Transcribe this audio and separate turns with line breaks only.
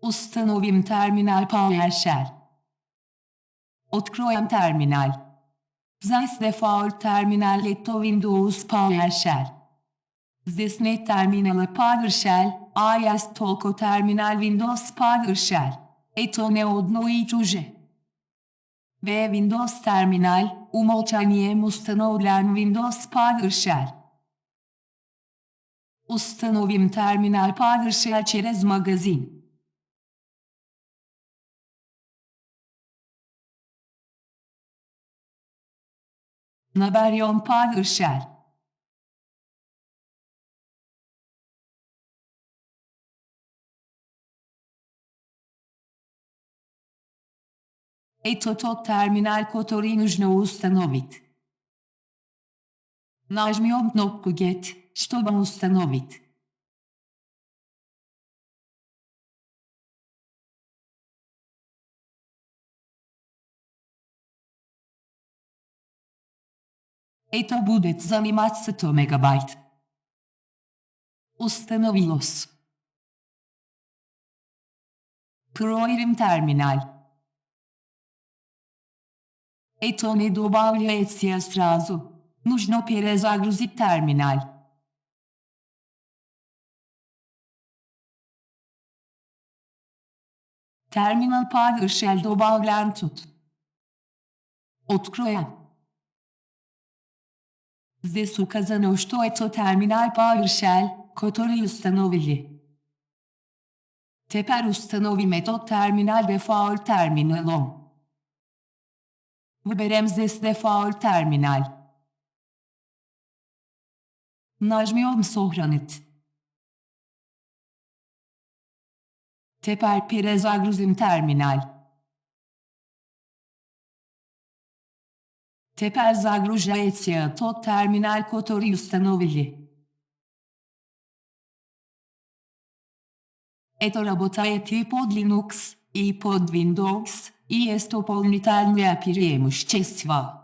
Ustanovim terminal PowerShell. Odkryłem terminal. This default terminal to Windows PowerShell. This net terminal PowerShell, is toko terminal Windows PowerShell. To neodno iczuje. Ve Windows terminal, umolczaniem ustanowiłem Windows PowerShell. Ustanovim terminal PowerShell через magazin. Navarion PowerShell. To terminal который нужно установить. Нажмем кнопку Get, чтобы установить. Это будет занимать 100 мегабайт. Установилось. Проверим терминал. Это не добавляется сразу. Нужно перезагрузить терминал. Terminal PowerShell добавлен тут. Откроем. Здесь указано, что это терминал PowerShell, который установили. Теперь установим этот терминал default терминалом. Выберем здесь default терминал. Нажмем сохранить. Теперь перезагрузим терминал. Теперь загружается тот терминал, который установили. Это работает и под Linux, и под Windows, и есть дополнительные преимущества.